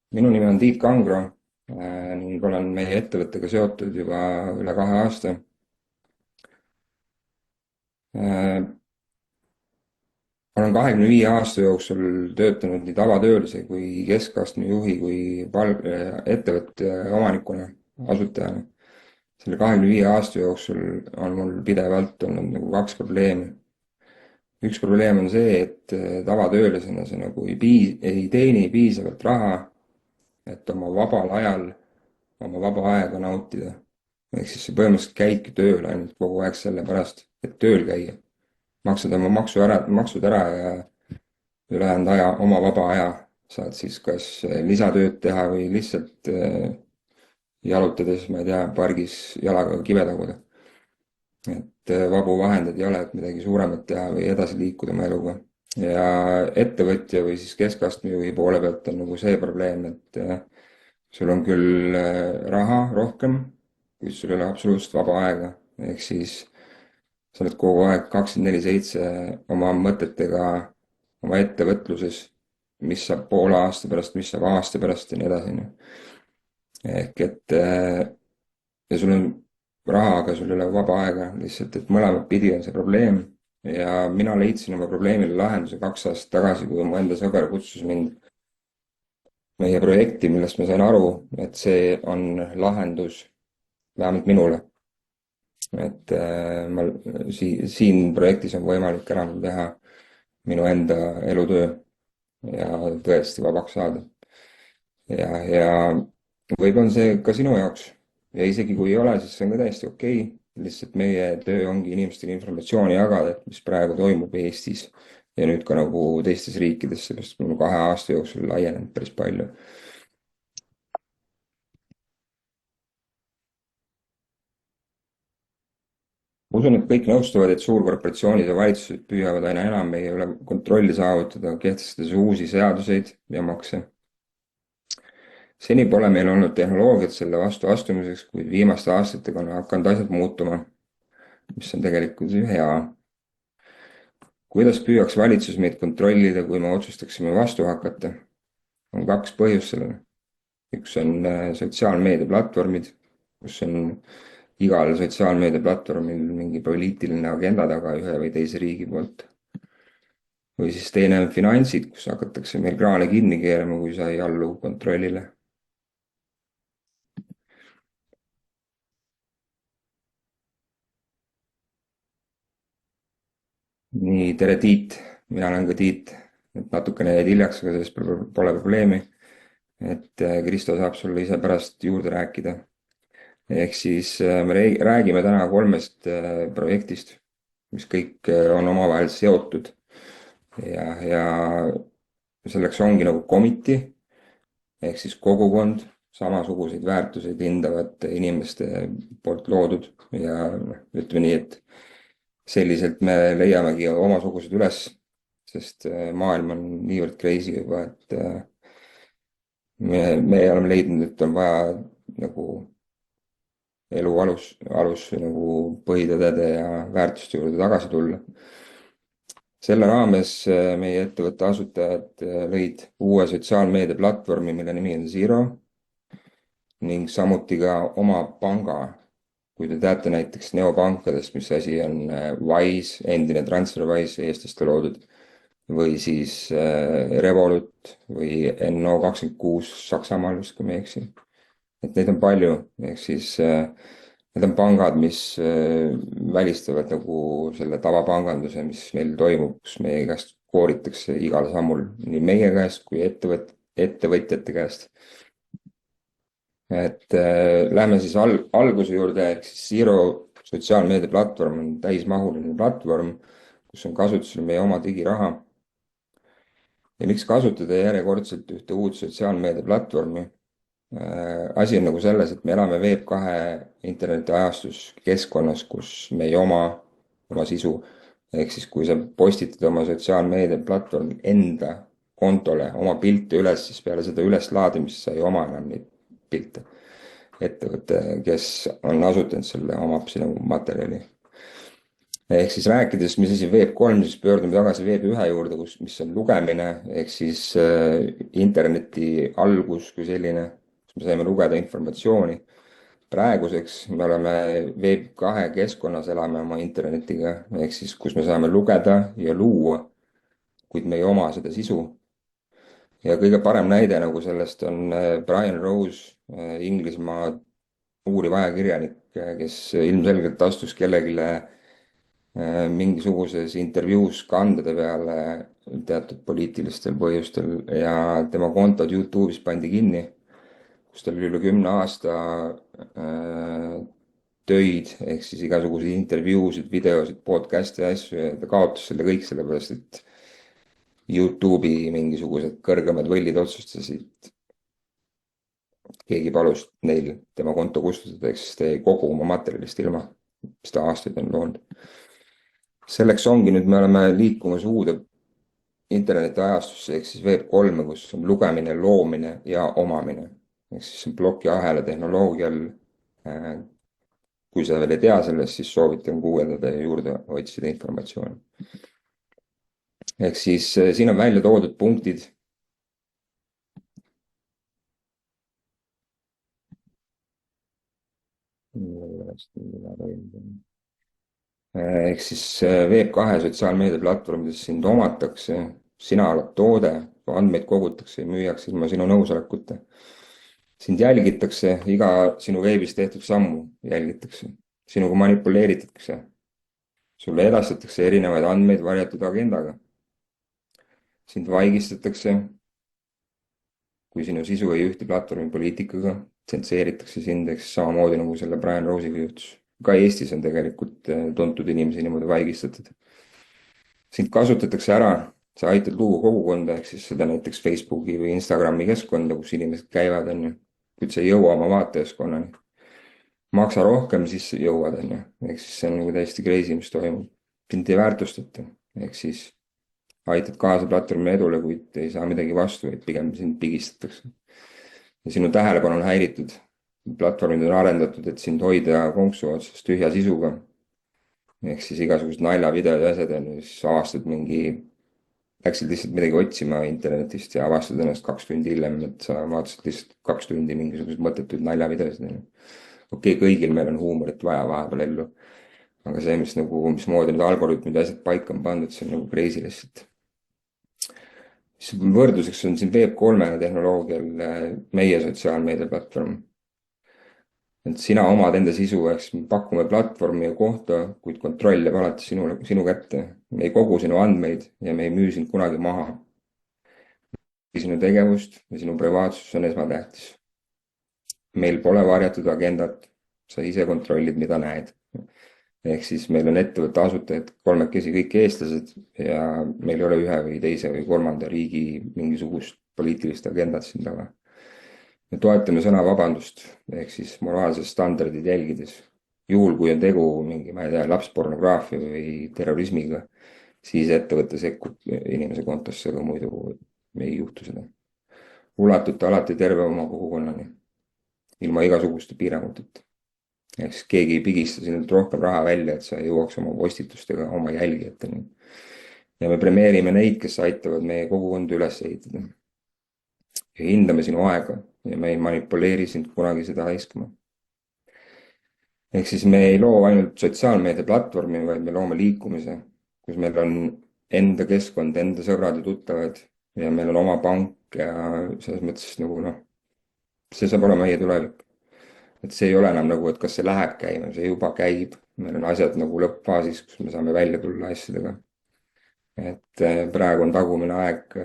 Minu nimi on Tiit Kangro ning olen meie ettevõttega seotud juba üle 2 aasta. Olen 25 aasta jooksul töötanud nii tavatöölise kui keskastme juhi kui ettevõtte omanikuna, asutajana. Selle 25 aasta jooksul on mul pidevalt olnud nagu kaks probleemi. Üks probleem on see, et tavatöölisena sa nagu ei teeni piisavalt raha, et oma vabal ajal oma vaba aega nautida. Ehk siis sa põhimõtteliselt käidki tööl ainult kogu aeg sellepärast, et tööl käia. Maksad oma maksud ära ja ülejäänud aja, oma vaba aja saad siis kas lisatööd teha või lihtsalt jalutades, ma ei tea, pargis jalaga kive taguda. Et vabu vahendeid ei ole, et midagi suuremat teha või edasi liikuda oma eluga. Ja ettevõtja või siis keskastme juhi poole pealt on nagu see probleem, et sul on küll raha rohkem, kuid sul ei ole absoluutselt vaba aega. Ehk siis sa oled kogu aeg 24/7 oma mõtetega oma ettevõtluses, mis saab poole aasta pärast, mis saab aasta pärast ja nii edasi. Ehk et ja sul on raha, aga sul ei ole vaba aega, lihtsalt, et mõlemat pidi on see probleem. Ja mina leidsin oma probleemile lahenduse 2 aastat tagasi, kui mu enda sõber kutsus mind meie projekti, millest ma sain aru, et see on lahendus vähemalt minule. Et siin projektis on võimalik ära teha minu enda elutöö ja tõesti vabaks saada. Ja võib-olla on see ka sinu jaoks. Ja isegi kui ei ole, siis see on ka täiesti okei. Lihtsalt meie töö ongi inimestele informatsiooni jagada, et mis praegu toimub Eestis ja nüüd ka nagu teistes riikides, sellest on 2 aasta jooksul laienenud päris palju. Ma usun, et kõik nõustuvad, et suurkorporatsioonid ja valitsused püüavad aina enam meie üle kontrolli saavutada, kehtestades uusi seaduseid ja makse. Seni pole meil olnud tehnoloogiat selle vastu astumiseks, kuid viimaste aastatega on hakanud asjad muutuma, mis on tegelikult hea. Kuidas püüaks valitsus meid kontrollida, kui me otsustaksime vastu hakata? On 2 põhjust sellele. Üks on sotsiaalmeediaplatvormid, kus on igal sotsiaalmeediaplatvormil mingi poliitiline agenda taga ühe või teise riigi poolt. Või siis teine on finantsid, kus hakatakse meil kraane kinni keerama, kui sa ei allu kontrollile. Nii, tere Tiit, mina olen ka Tiit, et natukene jäid hiljaks, aga sellest pole probleemi. Et Kristo saab sulle ise pärast juurde rääkida. Ehk siis me räägime täna 3 projektist, mis kõik on omavahel seotud. Ja selleks ongi nagu committee, ehk siis kogukond, samasuguseid väärtuseid hindavate inimeste poolt loodud ja ütleme nii, et selliselt me leiamegi omasugused üles, sest maailm on niivõrd crazy juba, et me oleme leidnud, et on vaja nagu elu alus nagu põhitõdede ja väärtuste juurde tagasi tulla. Selle raames meie ettevõtte asutajad lõid uue sotsiaalmeediaplatvormi, mille nimi on Zero ning samuti ka oma panga. Kui te teate näiteks neopankadest, mis asi on Wise, endine TransferWise eestlaste loodud, või siis Revolut või NO26 Saksamaal, vist kui ma ei eksi. Et neid on palju, ehk siis need on pangad, mis välistavad nagu selle tavapanganduse, mis meil toimub, kus meie käest kooritakse igal sammul nii meie käest kui ettevõtjate käest. Et lähme siis alguse juurde, ehk siis Zero sotsiaalmeediaplatvorm on täismahuline platvorm, kus on kasutusel meie oma digiraha. Ja miks kasutada järjekordselt ühte uut sotsiaalmeediaplatvormi? Asi on nagu selles, et me elame Web2 internetiajastus keskkonnas, kus me ei oma sisu. Ehk siis kui sa postitad oma sotsiaalmeediaplatvormi enda kontole oma pilte üles, siis peale seda üleslaadimist sa ei oma enam neid pilte. Ettevõte, kes on asutanud selle, omab sinu materjali. ehk siis rääkides, mis asi Web3, siis pöördume tagasi Web1 juurde, mis on lugemine, ehk siis interneti algus kui selline, kus me saime lugeda informatsiooni. Praeguseks me oleme Web2 keskkonnas, elame oma internetiga, ehk siis kus me saame lugeda ja luua, kuid me ei oma seda sisu. Ja kõige parem näide nagu sellest on Brian Rose, Inglismaa uuriv ajakirjanik, kes ilmselgelt astus kellelegi mingisuguses intervjuus kandade peale teatud poliitilistel põhjustel ja tema kontod Youtube'is pandi kinni, kus tal oli üle 10 aasta töid ehk siis igasuguseid intervjuusid, videosid, podcast'e ja asju ja ta kaotas selle kõik sellepärast, et Youtube'i mingisugused kõrgemad võllid otsustasid, keegi palus neil tema konto kustutada, ehk siis ta jäi kogu oma materjalist ilma, mis ta aastaid on loonud. Selleks ongi nüüd, me oleme liikumas uude internetiajastusse ehk siis Web3, kus on lugemine, loomine ja omamine. ehk siis see on plokiahela tehnoloogial. Kui sa veel ei tea sellest, siis soovitan guugeldada ja juurde otsida informatsiooni. ehk siis siin on välja toodud punktid. ehk siis Web2 sotsiaalmeediaplatvormides sind omatakse, sina oled toode, andmeid kogutakse ja müüakse ilma sinu nõusolekuta. sind jälgitakse, iga sinu veebis tehtud sammu jälgitakse, sinuga manipuleeritakse. sulle edastatakse erinevaid andmeid varjatud agendaga. sind vaigistatakse, kui sinu sisu ei ühti platvormi poliitikaga, tsenseeritakse sind, eks samamoodi nagu selle Brian Rose'iga juhtus. ka Eestis on tegelikult tuntud inimesi niimoodi vaigistatud. sind kasutatakse ära, sa aitad luua kogukonda, ehk siis seda näiteks Facebooki või Instagrami keskkonda, kus inimesed käivad, on ju, kuid sa ei jõua oma vaatajaskonnani. maksa rohkem, siis jõuad, on ju, ehk siis see on nagu täiesti crazy, mis toimub. sind ei väärtustata, ehk siis aitad kaasa platvormi edule, kuid ei saa midagi vastu, vaid pigem sind pigistatakse. ja sinu tähelepanu on häiritud. platvormid on arendatud, et sind hoida konksu otsas tühja sisuga. ehk siis igasugused naljavideod ja asjad on ju, siis avastad läksid lihtsalt midagi otsima internetist ja avastad ennast 2 tundi hiljem, et sa vaatasid lihtsalt 2 tundi mingisuguseid mõttetuid naljavideosid, on ju. okei, kõigil meil on huumorit vaja vahepeal ellu. aga see, mismoodi need algoritmid ja asjad paika on pandud, see on nagu crazy lihtsalt. võrdluseks on siin Web3 tehnoloogial meie sotsiaalmeediaplatvorm. et sina omad enda sisu, ehk siis me pakume platvormi ja kohta, kuid kontroll jääb alati sinu kätte. me ei kogu sinu andmeid ja me ei müü sind kunagi maha. sinu tegevust ja sinu privaatsus on esmatähtis. meil pole varjatud agendat, sa ise kontrollid, mida näed. ehk siis meil on ettevõtte asutajad kolmekesi kõik eestlased ja meil ei ole ühe või teise või kolmanda riigi mingisugust poliitilist agendat siin taga. me toetame sõnavabandust ehk siis moraalsed standardid jälgides. juhul, kui on tegu mingi, ma ei tea, lapspornograafia või terrorismiga, siis ettevõte sekkub inimese kontosse, aga muidu me ei juhtu seda. ulatute alati terve oma kogukonnani, ilma igasuguste piiranguteta. ehk siis keegi ei pigista sinult rohkem raha välja, et sa jõuaks oma postitustega oma jälgijateni. ja me premeerime neid, kes aitavad meie kogukonda üles ehitada. ja hindame sinu aega ja me ei manipuleeri sind kunagi seda raiskama. ehk siis me ei loo ainult sotsiaalmeediaplatvormi, vaid me loome liikumise, kus meil on enda keskkond, enda sõbrad ja tuttavad ja meil on oma pank ja selles mõttes nagu see saab olema meie tulevik. et see ei ole enam nagu, et kas see läheb käima, see juba käib. meil on asjad nagu lõppfaasis, kus me saame välja tulla asjadega. et praegu on tagumine aeg,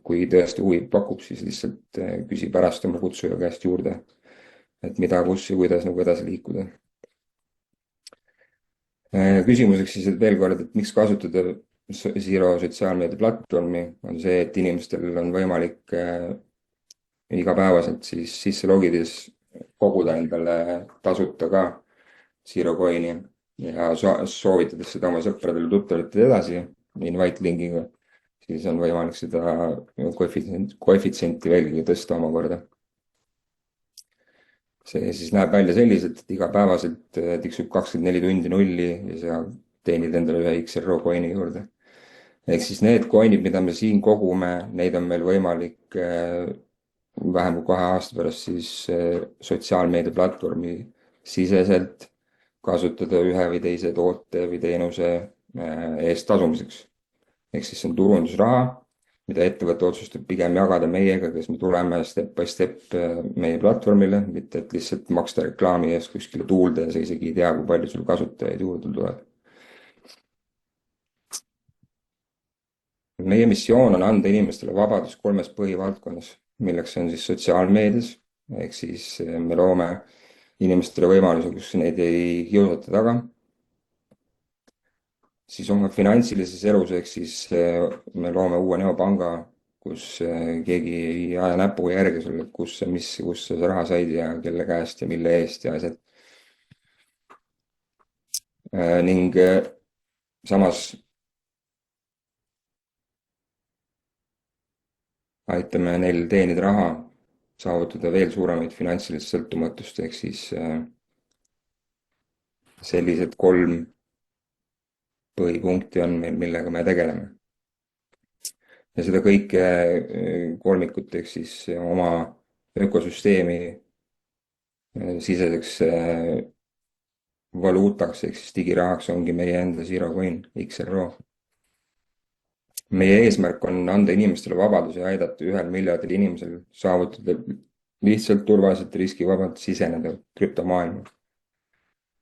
kui tõesti huvi pakub, siis lihtsalt küsi pärast oma kutsuja käest juurde, et mida, kus ja kuidas nagu edasi liikuda. Küsimuseks siis, et veel kord, et miks kasutada Zero sotsiaalmeediaplatvormi, on see, et inimestel on võimalik igapäevaselt siis sisse logides koguda endale tasuta ka Zero Coin'i ja soovitades seda oma sõpradele, tuttavatele edasi invite linkiga, siis on võimalik seda koefitsienti veelgi tõsta omakorda. see siis näeb välja selliselt, et igapäevaselt tiksub 24 tundi nulli ja sa teenid endale ühe XRO coin'i juurde. Ehk siis need coin'id, mida me siin kogume, neid on meil võimalik vähem kui 2 aasta pärast siis sotsiaalmeedia platvormi siseselt kasutada ühe või teise toote või teenuse eest tasumiseks. Ehk siis see on turundusraha, mida ettevõte otsustab pigem jagada meiega, kes me tuleme step by step meie platvormile, mitte et lihtsalt maksta reklaami eest kuskile tuulde ja sa isegi ei tea, kui palju sul kasutajaid juurde tuleb. Meie missioon on anda inimestele vabadus 3 põhivaldkonnas, milleks on siis sotsiaalmeedias, ehk siis me loome inimestele võimaluse, kus neid ei kiusata taga. Siis oma finantsilises elus, ehk siis me loome uue neopanga, kus keegi ei aja näpuga järge sulle, kus sa raha said ja kelle käest ja mille eest ja asjad. Ning samas aitame neil teenida raha, saavutada veel suuremaid finantsilist sõltumatust, ehk siis sellised 3 põhipunkti on meil, millega me tegeleme. Ja seda kõike kolmikut, ehk siis oma ökosüsteemi siseseks valuutaks, ehk siis digirahaks ongi meie enda Zero Coin, XRO. Meie eesmärk on anda inimestele vabadus ja aidata 1 miljardil inimesel saavutada lihtsalt turvaliselt riskivabalt siseneda krüptomaailma.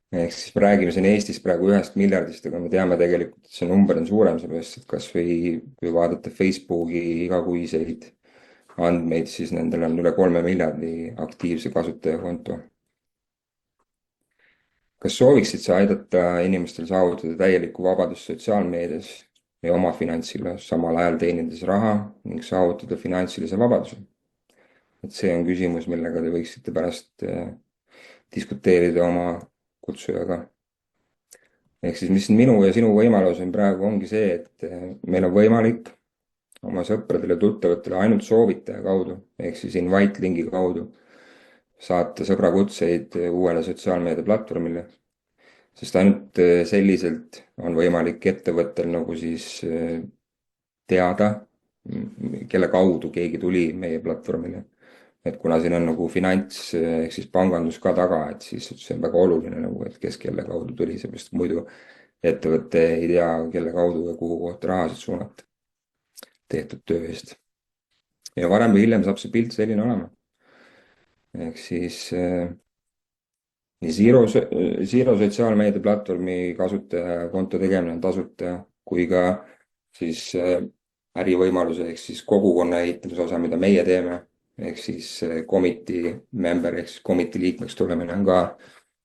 Ehk siis me räägime siin Eestis praegu 1 miljardist, aga me teame tegelikult, et see number on suurem, sellepärast et kas või kui vaadata Facebooki igakuiseid andmeid, siis nendel on üle 3 miljardi aktiivse kasutajakonto. Kas sooviksid sa aidata inimestel saavutada täielikku vabadust sotsiaalmeedias ja oma finantsiga, samal ajal teenides raha ning saavutada finantsilise vabaduse? Et see on küsimus, millega te võiksite pärast diskuteerida oma kutsujaga. Ehk siis mis minu ja sinu võimalus on praegu ongi see, et meil on võimalik oma sõpradele, tuttavatele ainult soovitaja kaudu, ehk siis invite lingi kaudu saata sõbrakutseid uuele sotsiaalmeedia platvormile, sest ainult selliselt on võimalik ettevõttel nagu siis teada, kelle kaudu keegi tuli meie platvormile. Et kuna siin on nagu finants ehk siis pangandus ka taga, et siis see on väga oluline nagu, et kes kelle kaudu tuli, seepärast muidu ettevõte ei tea, kelle kaudu ja kuhu kohta rahasid suunata tehtud töö eest. Ja varem või hiljem saab see pilt selline olema. Ehk siis nii Zero sotsiaalmeedia platvormi kasutaja konto tegemine on tasuta, kui ka siis ärivõimaluse ehk siis kogukonna ehitamise osa, mida meie teeme, ehk siis committee member ehk siis committee liikmeks tulemine on ka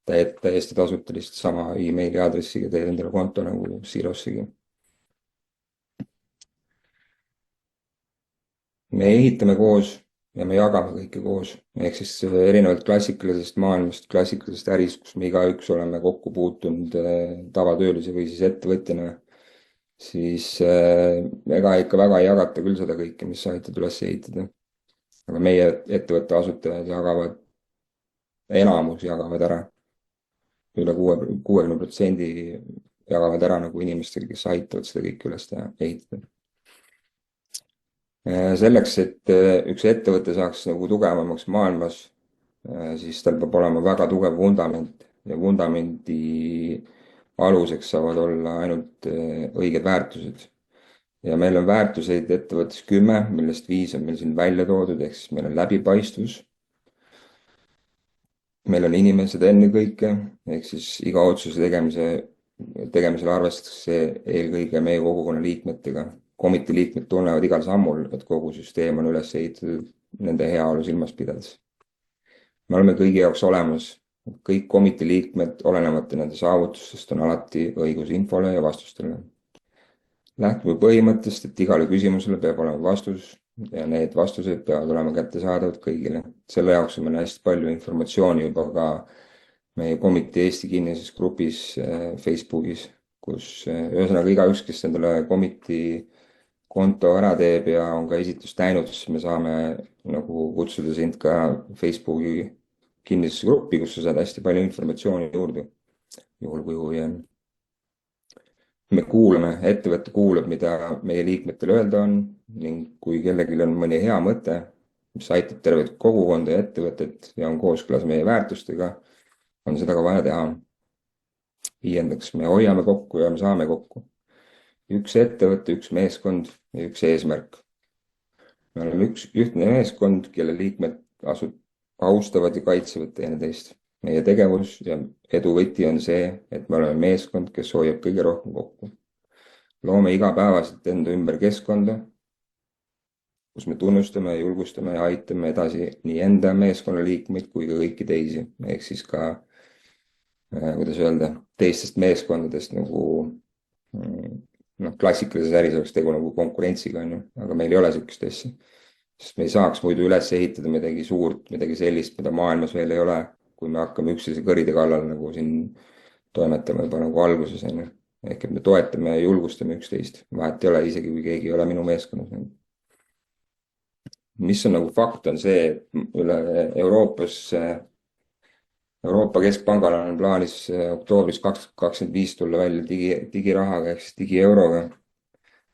täiesti tasuta, lihtsalt sama emaili aadressiga teed endale konto nagu Zerossigi. Me ehitame koos ja me jagame kõike koos, ehk siis erinevalt klassikalisest maailmast, klassikalisest ärist, kus me igaüks oleme kokku puutunud tavatöölise või siis ettevõtjana, siis ega ikka väga ei jagata küll seda kõike, mis sa aitad üles ehitada. Aga meie ettevõtte asutajad jagavad, enamus jagavad ära, üle 60% jagavad ära nagu inimestele, kes aitavad seda kõike üles ehitada. Selleks, et üks ettevõte saaks nagu tugevamaks maailmas, siis tal peab olema väga tugev vundament ja vundamendi aluseks saavad olla ainult õiged väärtused. Ja meil on väärtuseid ettevõttes 10, millest 5 on meil siin välja toodud, ehk siis meil on läbipaistvus. Meil on inimesed ennekõike, ehk siis iga otsuse tegemisel arvestatakse eelkõige meie kogukonna liikmetega. Komitee liikmed tunnevad igal sammul, et kogu süsteem on üles ehitatud nende heaolu silmas pidades. Me oleme kõigi jaoks olemas. Kõik komitee liikmed, olenemata nende saavutustest, on alati õigus infole ja vastustele. Lähtume põhimõttest, et igale küsimusele peab olema vastus ja need vastused peavad olema kättesaadavad kõigile. Selle jaoks on meil hästi palju informatsiooni juba ka meie komitee Eesti kinnises grupis Facebookis, kus ühesõnaga igaüks, kes endale komitee konto ära teeb ja on ka esitust näinud, siis me saame nagu kutsuda sind ka Facebooki kinnisesse gruppi, kus sa saad hästi palju informatsiooni juurde, juhul kui huvi on. me kuulame, ettevõte kuulab, mida meie liikmetel öelda on ning kui kellelgi on mõni hea mõte, mis aitab tervet kogukonda ja ettevõtet ja on kooskõlas meie väärtustega, on seda ka vaja teha. 5. me hoiame kokku ja me saame kokku. Üks ettevõte, üks meeskond ja üks eesmärk. Me oleme üks ühtne meeskond, kelle liikmed austavad ja kaitsevad teineteist. Meie tegevus ja edu võti on see, et me oleme meeskond, kes hoiab kõige rohkem kokku. Loome igapäevaselt enda ümber keskkonda, kus me tunnustame, julgustame ja aitame edasi nii enda meeskonna liikmeid kui ka kõiki teisi. Ehk siis ka, kuidas öelda, teistest meeskondadest nagu klassikalises äris oleks tegu nagu konkurentsiga, aga meil ei ole sihukest asja. Sest me ei saaks muidu üles ehitada midagi suurt, midagi sellist, mida maailmas veel ei ole, kui me hakkame üksteise kõride kallal nagu siin toimetama juba nagu alguses. Ehk et me toetame ja julgustame üksteist. Vahet ei ole, isegi kui keegi ei ole minu meeskonnas. Mis on nagu fakt, on see, et üle Euroopa Keskpangal on plaanis oktoobris 2025 tulla välja digirahaga ehk siis digieuroga.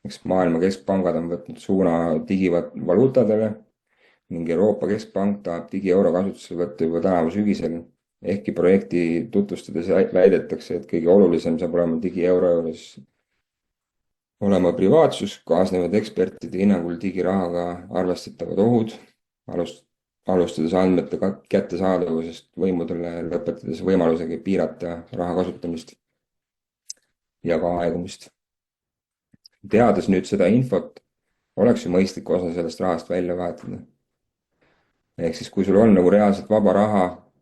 Eks maailma keskpangad on võtnud suuna digivaluutadele ning Euroopa Keskpank tahab digieuro kasutusele võtta juba tänavu sügisel. Ehkki projekti tutvustades väidetakse, et kõige olulisem saab olema digieuro juures olema privaatsus, kaasnevad ekspertide hinnangul digirahaga arvestatavad ohud, alustades andmete kättesaadavusest võimudele, lõpetades võimalusega piirata raha kasutamist ja ka aegumist. Teades nüüd seda infot, oleks ju mõistlik osa sellest rahast välja vahetada. Ehk siis, kui sul on nagu reaalselt vaba raha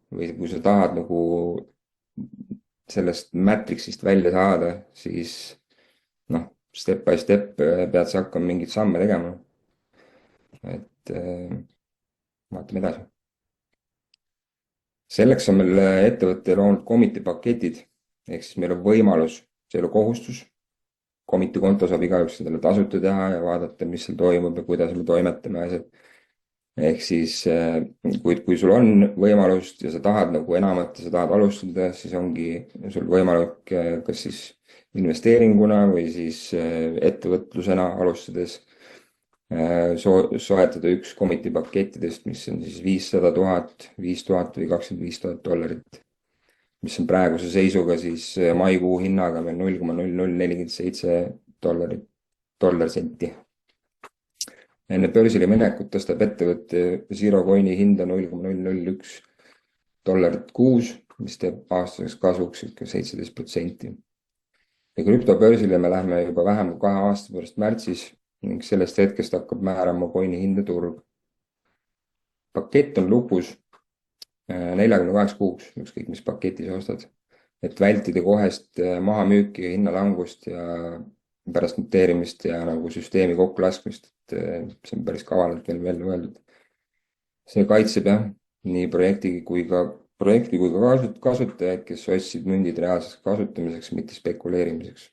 või kui sa tahad nagu sellest Matrixist välja saada, siis step by step pead sa hakkama mingeid samme tegema. Et vaatame edasi. Selleks on meil ettevõtte loonud komitee paketid, ehk siis meil on võimalus, see ei ole kohustus. Komitee konto saab igaüks endale tasuta teha ja vaadata, mis seal toimub ja kuidas me toimetame asjad. Ehk siis, kui sul on võimalust ja sa tahad nagu enamat ja sa tahad alustada, siis ongi sul võimalik kas siis investeeringuna või siis ettevõtlusena alustades soetada üks komitee pakettidest, mis on siis 500 000, 5000 või $25,000, mis on praeguse seisuga siis maikuu hinnaga veel $0,0047. Enne börsile minekut tõstab ettevõtte Zero Coini hinda $0,001 mis teeb aastaseks kasvuks 17%. Ja krüptobörsile me lähme juba vähem kui 2 aasta pärast märtsis ning sellest hetkest hakkab määrama coini hinda turg. Pakett on lukus 48 kuuks, ükskõik mis paketi sa ostad, et vältida kohest mahamüüki ja hinnalangust ja pärast noteerimist ja nagu süsteemi kokkulaskmist. See on päris kavalalt veel välja öeldud. See kaitseb nii projekti kui ka kasutajaid, kes ostsid mündid reaalseks kasutamiseks, mitte spekuleerimiseks.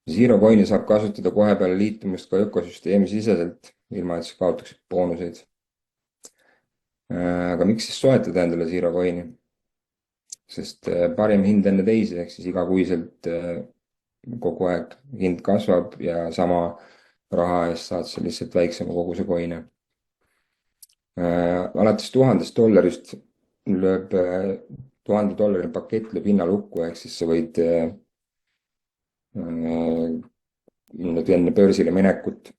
Zero Coini saab kasutada kohe peale liitumist ka ökosüsteemi siseselt, ilma et sa kaotaksid boonuseid. Aga miks siis soetada endale Zero Coini? Sest parim hind enne teisi, ehk siis igakuiselt kogu aeg hind kasvab ja sama raha eest saad sa lihtsalt väiksema koguse coine. Alates $1000 lööb $1000 pakett lööb hinnalukku, ehk siis sa võid enne börsile minekut,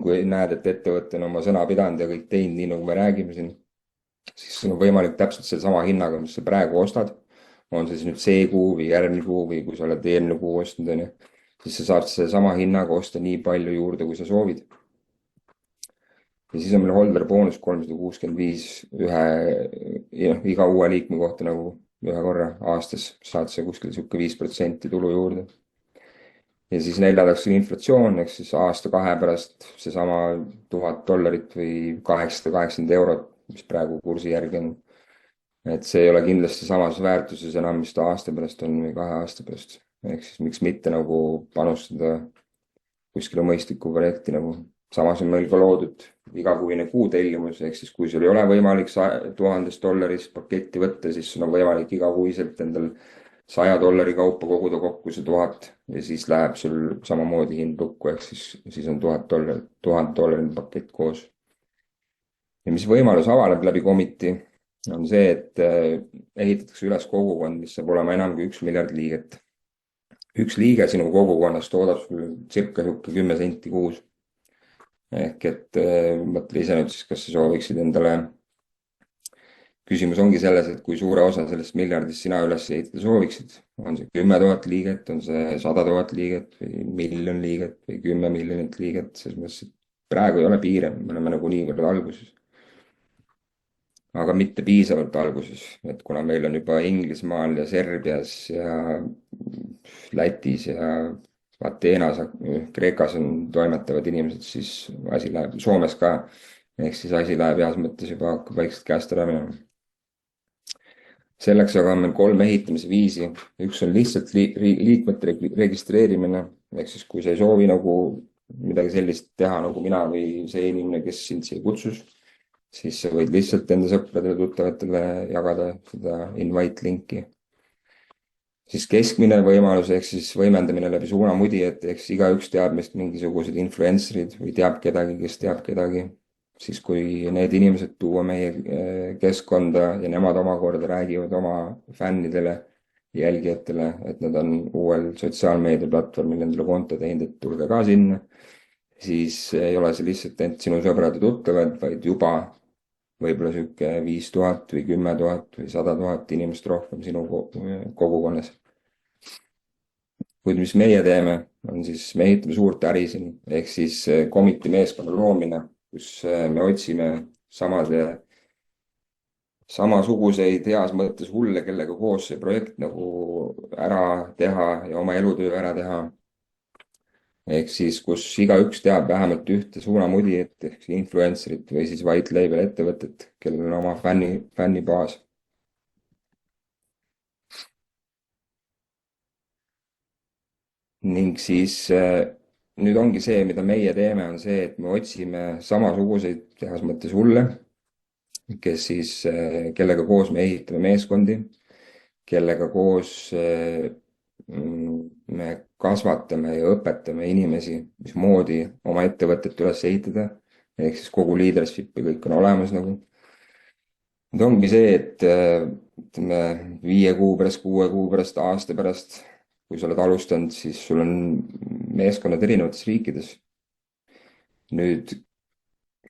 kui näed, et ettevõte on oma sõna pidanud ja kõik teinud nii, nagu me räägime siin, siis sul on võimalik täpselt selle sama hinnaga, mis sa praegu ostad, on see siis nüüd see kuu või järgmine kuu või kui sa oled eelmine kuu ostnud, siis sa saad selle sama hinnaga osta nii palju juurde, kui sa soovid. Ja siis on meil holder boonus 365 iga uue liikme kohta nagu ühe korra aastas saad sa kuskil 5% tulu juurde. Ja siis 4. inflatsioon, ehk siis aasta-2 pärast seesama $1000 või €880, mis praegu kursi järgi on. Et see ei ole kindlasti samas väärtuses enam, mis ta aasta pärast on või 2 aasta pärast. Ehk siis miks mitte nagu panustada kuskile mõistliku projekti nagu. Samas on meil ka loodud igakuine kuutellimus, ehk siis kui sul ei ole võimalik $1000 paketti võtta, siis sul on võimalik igakuiselt endal $100 kaupa koguda kokku see 1000 ja siis läheb sul samamoodi hind lukku, ehk siis on $1000, $1000 pakett koos. ja mis võimalus avaneb läbi Commit'i, on see, et ehitatakse üles kogukond, mis saab olema enam kui 1 miljard liiget. Üks liige sinu kogukonnas toodab sul circa 10 senti kuus. ehk et mõtle ise nüüd siis, kas sa sooviksid endale, küsimus ongi selles, et kui suure osa sellest miljardist sina üles ehitada sooviksid. On see 10 000 liiget, on see 100 000 liiget või 1 000 000 liiget või 10 miljonit liiget, selles mõttes, et praegu ei ole piire, me oleme nagu niivõrd alguses. Aga mitte piisavalt alguses, et kuna meil on juba Inglismaal ja Serbias ja Lätis ja Ateenas, Kreekas on toimetavad inimesed, siis asi läheb, Soomes ka, ehk siis asi läheb heas mõttes juba hakkab vaikselt käest ära minema. Selleks aga on meil 3 ehitamise viisi. Üks on lihtsalt liikmete registreerimine, ehk siis kui sa ei soovi nagu midagi sellist teha nagu mina või see inimene, kes sind siia kutsus, siis sa võid lihtsalt enda sõpradele, tuttavatele jagada seda invite linki. Siis keskmine võimalus, ehk siis võimendamine läbi suunamudi, et ehk siis igaüks teab meist mingisugused influencerid või teab kedagi, kes teab kedagi. Siis kui need inimesed tuua meie keskkonda ja nemad omakorda räägivad oma fännidele, jälgijatele, et nad on uuel sotsiaalmeediaplatvormil endale konto teinud, et tulge ka sinna, siis ei ole see lihtsalt ainult sinu sõbrad ja tuttavad, vaid juba võib-olla sihuke 5000 või 10 000 või 100 000 inimest rohkem sinu kogukonnas. Kuid mis meie teeme, on siis, me ehitame suurt äri siin, ehk siis Commit'i meeskonna loomine, kus me otsime samasuguseid heas mõttes hulle, kellega koos see projekt nagu ära teha ja oma elutöö ära teha. Ehk siis, kus igaüks teab vähemalt ühte suunamudi, et ehk influencerit või siis white label ettevõtet, kellel on oma fännibaas. Ning siis nüüd ongi see, mida meie teeme, on see, et me otsime samasuguseid heas mõttes hulle, kes siis, kellega koos me ehitame meeskondi, kellega koos me kasvatame ja õpetame inimesi, mismoodi oma ettevõtet üles ehitada, ehk siis kogu leadership ja kõik on olemas nagu. Nüüd ongi see, et ütleme 5 kuu pärast, 6 kuu pärast, aasta pärast, kui sa oled alustanud, siis sul on meeskonnad erinevates riikides. Nüüd,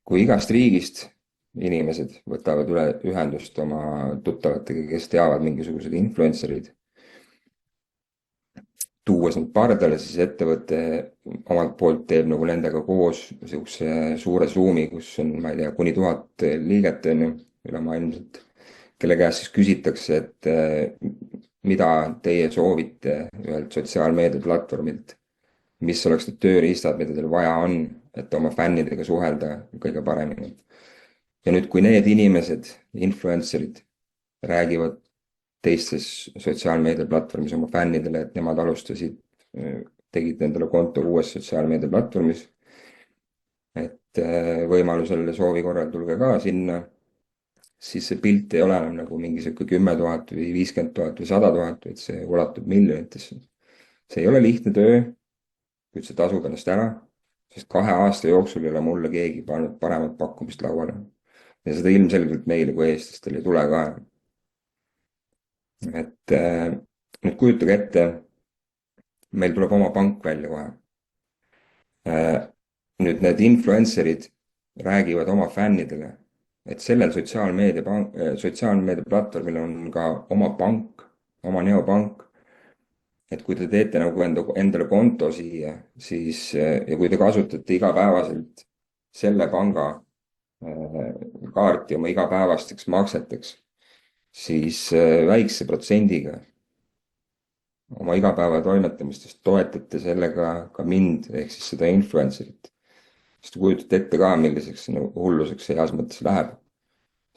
kui igast riigist inimesed võtavad üle ühendust oma tuttavatega, kes teavad mingisugused influencerid, tuues nad pardale, siis ettevõte omalt poolt teeb nagu nendega koos niisuguse suure Zoomi, kus on, ma ei tea, kuni 1000 liiget on ju ülemaailmselt, kelle käest siis küsitakse, et mida teie soovite ühelt sotsiaalmeediaplatvormilt, mis oleks need tööriistad, mida teil vaja on, et oma fännidega suhelda kõige paremini. Ja nüüd, kui need inimesed, influencerid, räägivad teistes sotsiaalmeediaplatvormis oma fännidele, et nemad alustasid, tegid endale konto uues sotsiaalmeediaplatvormis, et võimalusel soovi korral tulge ka sinna, siis see pilt ei ole enam nagu mingi sihuke 10 000 või 50 000 või 100 000, vaid see ulatub miljonitesse. See ei ole lihtne töö, kuid see tasub ennast ära, sest 2 aasta jooksul ei ole mulle keegi pannud paremat pakkumist lauale. Ja seda ilmselgelt meile kui eestlastel ei tule ka. Et nüüd kujutage ette, meil tuleb oma pank välja kohe. Nüüd need influencerid räägivad oma fännidele, et sellel sotsiaalmeedia platvormil on ka oma pank, oma neopank. Et kui te teete nagu endale konto siia, siis ja kui te kasutate igapäevaselt selle panga kaarti oma igapäevasteks makseteks, siis väikse protsendiga oma igapäeva toimetamistest toetate sellega ka mind, ehk siis seda influencerit. Siis te kujutate ette ka, milliseks hulluseks see heas mõttes läheb.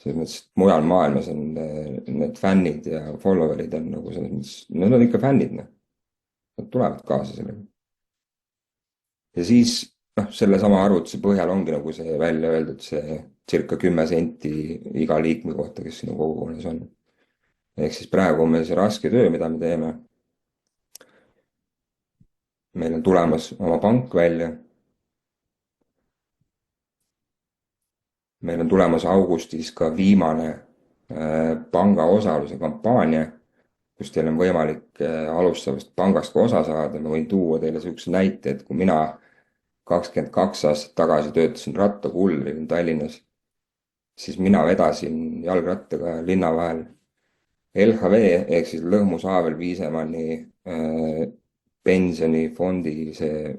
Selles mõttes, et mujal maailmas on need fännid ja followerid on nagu selles mõttes, need on ikka fännid. Nad tulevad kaasa sellega. Ja siis selle sama arvutuse põhjal ongi nagu see välja öeldud see circa 10 senti iga liikme kohta, kes sinu kogukonnas on. ehk siis praegu on meil see raske töö, mida me teeme. meil on tulemas oma pank välja. meil on tulemas augustis ka viimane panga osaluse kampaania, kus teil on võimalik alustavast pangast ka osa saada. Ma võin tuua teile niisuguse näite, et kui mina 22 aastat tagasi töötasin rattakullurina Tallinnas, siis mina vedasin jalgrattaga linna vahel LHV ehk siis Lõhmus-Havel-Viisemanni pensionifondi, see,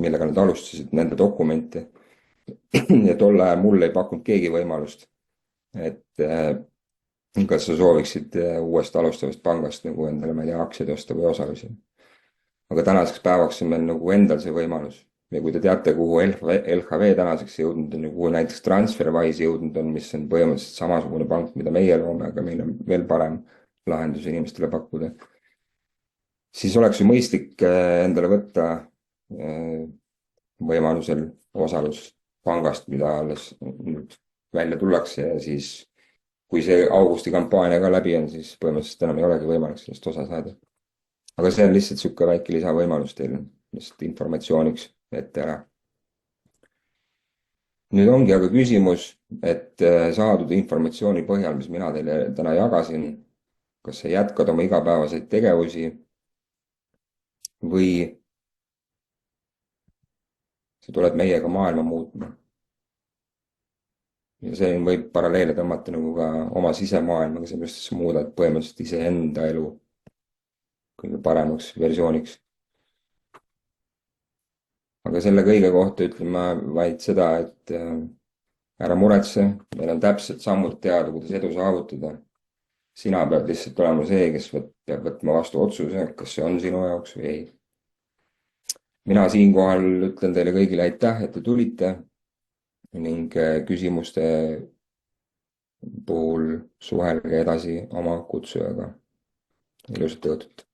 millega nad alustasid, nende dokumente. ja tol ajal mulle ei pakkunud keegi võimalust, et kas sa sooviksid uuest alustavast pangast nagu endale, ma ei tea, aktsiaid osta või osalisi. aga tänaseks päevaks on meil nagu endal see võimalus. ja kui te teate, kuhu LHV tänaseks jõudnud on ja kuhu näiteks TransferWise jõudnud on, mis on põhimõtteliselt samasugune pank, mida meie loome, aga meil on veel parem lahendus inimestele pakkuda, siis oleks ju mõistlik endale võtta võimalusel osalus pangast, mida alles nüüd välja tullakse, ja siis kui see augusti kampaania ka läbi on, siis põhimõtteliselt enam ei olegi võimalik sellest osa saada. aga see on lihtsalt niisugune väike lisavõimalus teil, lihtsalt informatsiooniks ette ära. nüüd ongi aga küsimus, et saadud informatsiooni põhjal, mis mina teile täna jagasin, kas sa jätkad oma igapäevaseid tegevusi või sa tuled meiega maailma muutma. ja see võib paralleele tõmmata nagu ka oma sisemaailmaga, sellepärast et sa muudad põhimõtteliselt iseenda elu kõige paremaks versiooniks. aga selle kõige kohta ütlen ma vaid seda, et ära muretse, meil on täpsed sammud teada, kuidas edu saavutada. sina pead lihtsalt olema see, kes peab võtma vastu otsuse, kas see on sinu jaoks või ei. mina siinkohal ütlen teile kõigile aitäh, et te tulite ning küsimuste puhul suhelge edasi oma kutsujaga. ilusat õhtut!